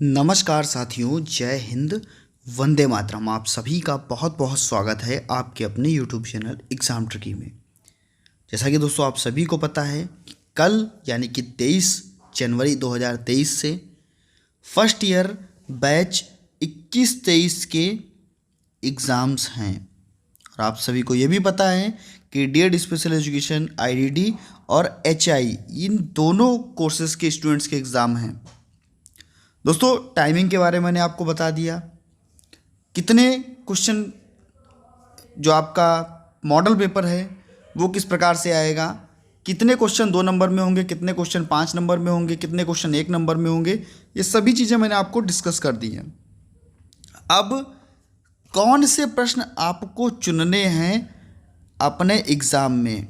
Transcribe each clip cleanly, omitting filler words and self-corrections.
नमस्कार साथियों, जय हिंद, वंदे मातरम। आप सभी का बहुत बहुत स्वागत है आपके अपने यूट्यूब चैनल एग्ज़ाम ट्रिकी में। जैसा कि दोस्तों आप सभी को पता है कि कल यानी कि 23 जनवरी 2023 से फर्स्ट ईयर बैच 21-23 के एग्ज़ाम्स हैं। और आप सभी को ये भी पता है कि डीएड स्पेशल एजुकेशन आईडीडी और एचआई इन दोनों कोर्सेज़ के स्टूडेंट्स के एग्ज़ाम हैं। दोस्तों टाइमिंग के बारे में मैंने आपको बता दिया, कितने क्वेश्चन जो आपका मॉडल पेपर है वो किस प्रकार से आएगा, कितने क्वेश्चन 2 नंबर में होंगे, कितने क्वेश्चन 5 नंबर में होंगे, कितने क्वेश्चन 1 नंबर में होंगे, ये सभी चीज़ें मैंने आपको डिस्कस कर दी हैं। अब कौन से प्रश्न आपको चुनने हैं अपने एग्ज़ाम में,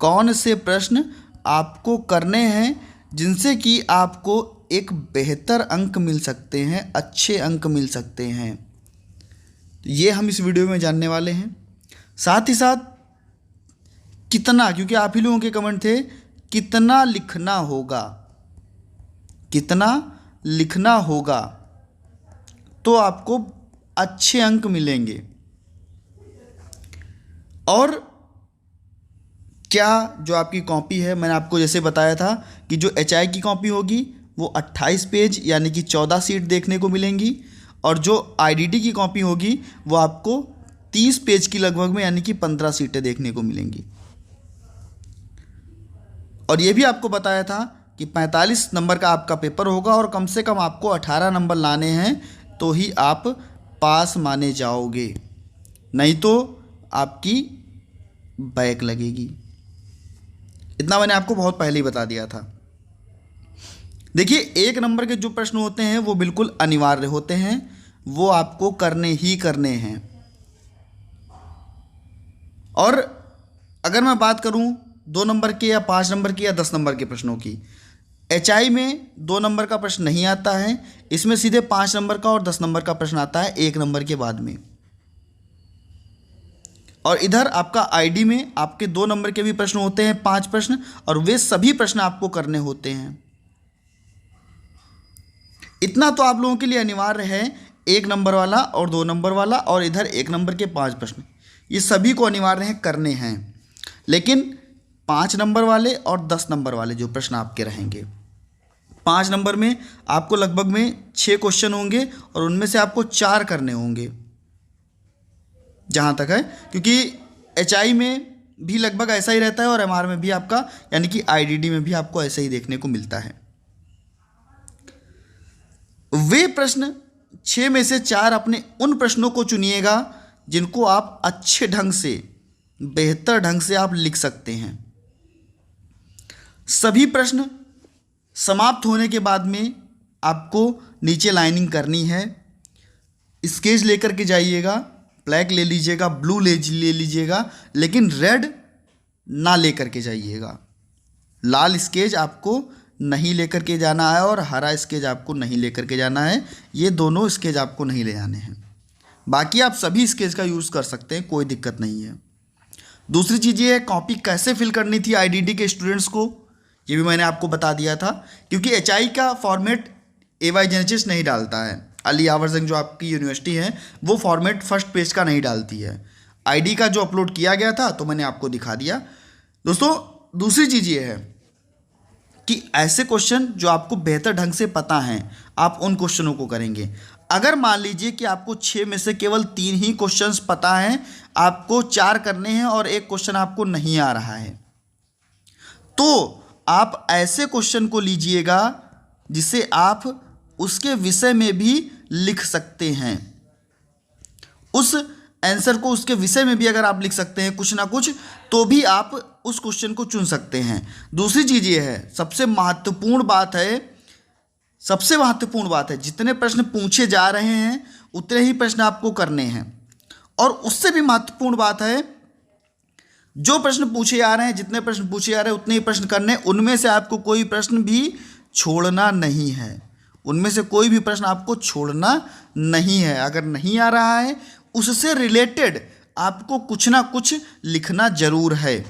कौन से प्रश्न आपको करने हैं जिनसे कि आपको एक बेहतर अंक मिल सकते हैं, अच्छे अंक मिल सकते हैं, तो ये हम इस वीडियो में जानने वाले हैं। साथ ही साथ कितना, क्योंकि आप ही लोगों के कमेंट थे कितना लिखना होगा, कितना लिखना होगा तो आपको अच्छे अंक मिलेंगे, और क्या जो आपकी कॉपी है, मैंने आपको जैसे बताया था कि जो एचआई की कॉपी होगी वो 28 पेज यानी कि 14 सीट देखने को मिलेंगी, और जो आईडीडी की कॉपी होगी वो आपको 30 पेज की लगभग में यानी कि 15 सीटें देखने को मिलेंगी। और ये भी आपको बताया था कि 45 नंबर का आपका पेपर होगा और कम से कम आपको 18 नंबर लाने हैं तो ही आप पास माने जाओगे, नहीं तो आपकी बैक लगेगी। इतना मैंने आपको बहुत पहले ही बता दिया था। देखिए 1 नंबर के जो प्रश्न होते हैं वो बिल्कुल अनिवार्य होते हैं, वो आपको करने ही करने हैं। और अगर मैं बात करूं 2 नंबर के या 5 नंबर के या 10 नंबर के प्रश्नों की, एचआई में 2 नंबर का प्रश्न नहीं आता है, इसमें सीधे 5 नंबर का और 10 नंबर का प्रश्न आता है 1 नंबर के बाद में। और इधर आपका आईडी में आपके 2 नंबर के भी प्रश्न होते हैं, 5 प्रश्न, और वे सभी प्रश्न आपको करने होते हैं। इतना तो आप लोगों के लिए अनिवार्य है, 1 नंबर वाला और 2 नंबर वाला, और इधर 1 नंबर के 5 प्रश्न, ये सभी को अनिवार्य हैं, करने हैं। लेकिन 5 नंबर वाले और 10 नंबर वाले जो प्रश्न आपके रहेंगे, 5 नंबर में आपको लगभग में 6 क्वेश्चन होंगे और उनमें से आपको 4 करने होंगे जहाँ तक है, क्योंकि एचआई में भी लगभग ऐसा ही रहता है और एमआर में भी आपका यानी कि आईडीडी में भी आपको ऐसा ही देखने को मिलता है। वे प्रश्न 6 में से 4 अपने उन प्रश्नों को चुनिएगा जिनको आप अच्छे ढंग से, बेहतर ढंग से आप लिख सकते हैं। सभी प्रश्न समाप्त होने के बाद में आपको नीचे लाइनिंग करनी है। स्केच लेकर के जाइएगा, ब्लैक ले लीजिएगा, ब्लू ले लीजिएगा, लेकिन रेड ना लेकर के जाइएगा। लाल स्केच आपको नहीं लेकर के जाना है और हरा स्केच आपको नहीं लेकर के जाना है, ये दोनों स्केच आपको नहीं ले जाने हैं। बाकी आप सभी स्केच का यूज़ कर सकते हैं, कोई दिक्कत नहीं है। दूसरी चीज़ ये है, कॉपी कैसे फिल करनी थी आईडीडी के स्टूडेंट्स को, ये भी मैंने आपको बता दिया था, क्योंकि एचआई का फॉर्मेट एवाई जेनेसिस नहीं डालता है। अली यावर जंग जो आपकी यूनिवर्सिटी है वो फॉर्मेट फर्स्ट पेज का नहीं डालती है। आईडी का जो अपलोड किया गया था तो मैंने आपको दिखा दिया। दोस्तों दूसरी चीज़ ये है कि ऐसे क्वेश्चन जो आपको बेहतर ढंग से पता हैं आप उन क्वेश्चनों को करेंगे। अगर मान लीजिए कि आपको 6 में से केवल 3 ही क्वेश्चंस पता हैं, आपको 4 करने हैं और 1 क्वेश्चन आपको नहीं आ रहा है, तो आप ऐसे क्वेश्चन को लीजिएगा जिसे आप उसके विषय में भी लिख सकते हैं। उस आंसर को उसके विषय में भी अगर आप लिख सकते हैं कुछ ना कुछ, तो भी आप उस क्वेश्चन को चुन सकते हैं। दूसरी चीज़ ये है, सबसे महत्वपूर्ण बात है, जितने प्रश्न पूछे जा रहे हैं उतने ही प्रश्न आपको करने हैं। और उससे भी महत्वपूर्ण बात है, जो प्रश्न पूछे जा रहे हैं, जितने प्रश्न पूछे जा रहे हैं उतने ही प्रश्न करने, उनमें से आपको कोई प्रश्न भी छोड़ना नहीं है, उनमें से कोई भी प्रश्न आपको छोड़ना नहीं है। अगर नहीं आ रहा है उससे रिलेटेड आपको कुछ ना कुछ लिखना जरूर है।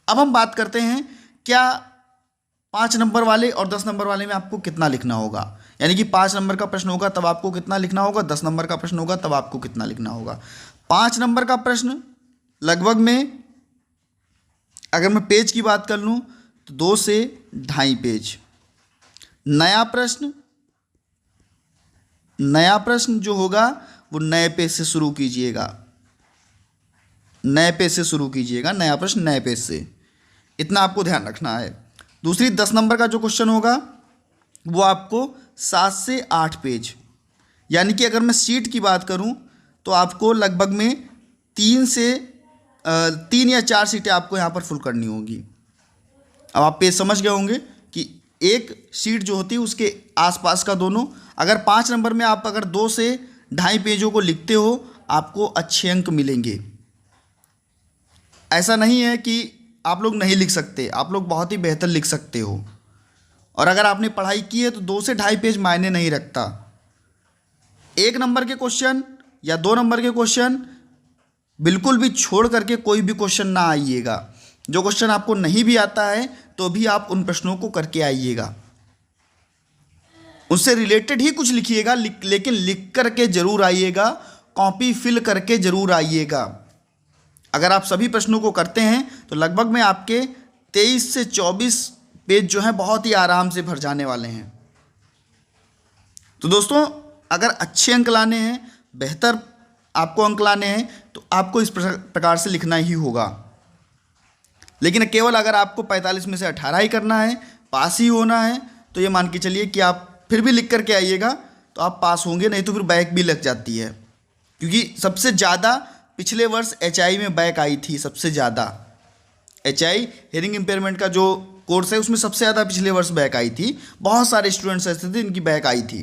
अब हम बात करते हैं, क्या 5 नंबर वाले और 10 नंबर वाले में आपको कितना लिखना होगा। यानी कि 5 नंबर का प्रश्न होगा तब आपको कितना लिखना होगा, 10 नंबर का प्रश्न होगा तब आपको कितना लिखना होगा। 5 नंबर का प्रश्न लगभग में अगर मैं पेज की बात कर लूँ तो 2 से 2.5 पेज। नया प्रश्न जो होगा वो नए पेज से शुरू कीजिएगा, नया प्रश्न नए पेज से, इतना आपको ध्यान रखना है। दूसरी 10 नंबर का जो क्वेश्चन होगा वो आपको 7 से 8 पेज, यानी कि अगर मैं सीट की बात करूं तो आपको लगभग में 3 या 4 सीटें आपको यहाँ पर फुल करनी होगी। अब आप पेज समझ गए होंगे कि एक सीट जो होती है उसके आसपास का दोनों, अगर 5 नंबर में आप अगर 2 से 2.5 पेजों को लिखते हो आपको अच्छे अंक मिलेंगे। ऐसा नहीं है कि आप लोग नहीं लिख सकते, आप लोग बहुत ही बेहतर लिख सकते हो। और अगर आपने पढ़ाई की है तो 2 से 2.5 पेज मायने नहीं रखता। 1 नंबर के क्वेश्चन या 2 नंबर के क्वेश्चन बिल्कुल भी छोड़ करके कोई भी क्वेश्चन ना आइएगा। जो क्वेश्चन आपको नहीं भी आता है तो भी आप उन प्रश्नों को करके आइएगा, उससे रिलेटेड ही कुछ लिखिएगा, लेकिन लिख करके जरूर आइएगा, कॉपी फिल करके जरूर आइएगा। अगर आप सभी प्रश्नों को करते हैं तो लगभग में आपके 23 से 24 पेज जो हैं बहुत ही आराम से भर जाने वाले हैं। तो दोस्तों अगर अच्छे अंक लाने हैं, बेहतर आपको अंक लाने हैं तो आपको इस प्रकार से लिखना ही होगा। लेकिन केवल अगर आपको 45 में से 18 ही करना है, पास ही होना है, तो ये मान के चलिए कि आप फिर भी लिख करके आइएगा तो आप पास होंगे, नहीं तो फिर बैक भी लग जाती है। क्योंकि सबसे ज़्यादा पिछले वर्ष HI में बैक आई थी, सबसे ज़्यादा HI हियरिंग इम्पेयरमेंट का जो कोर्स है उसमें सबसे ज़्यादा पिछले वर्ष बैक आई थी। बहुत सारे स्टूडेंट्स ऐसे थे इनकी बैक आई थी।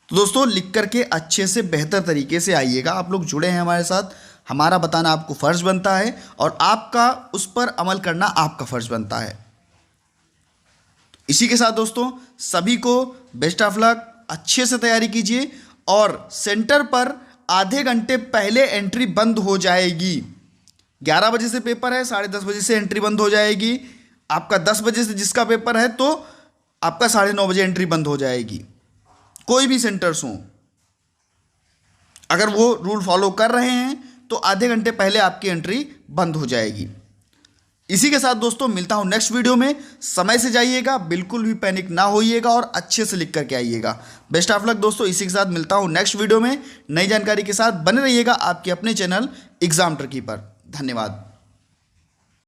तो दोस्तों लिख करके अच्छे से बेहतर तरीके से आइएगा। आप लोग जुड़े हैं हमारे साथ, हमारा बताना आपको फ़र्ज़ बनता है और आपका उस पर अमल करना आपका फ़र्ज़ बनता है। इसी के साथ दोस्तों सभी को बेस्ट ऑफ लक, अच्छे से तैयारी कीजिए और सेंटर पर आधे घंटे पहले एंट्री बंद हो जाएगी। 11 बजे से पेपर है, 10:30 बजे से एंट्री बंद हो जाएगी। आपका 10 बजे से जिसका पेपर है तो आपका 9:30 बजे एंट्री बंद हो जाएगी। कोई भी सेंटर्स हों, अगर वो रूल फॉलो कर रहे हैं तो आधे घंटे पहले आपकी एंट्री बंद हो जाएगी। इसी के साथ दोस्तों मिलता हूं नेक्स्ट वीडियो में। समय से जाइएगा, बिल्कुल भी पैनिक ना होइएगा और अच्छे से लिख करके आइएगा। बेस्ट ऑफ लक दोस्तों। इसी के साथ मिलता हूं नेक्स्ट वीडियो में नई जानकारी के साथ। बने रहिएगा आपके अपने चैनल एग्जाम ट्रिकी पर। धन्यवाद।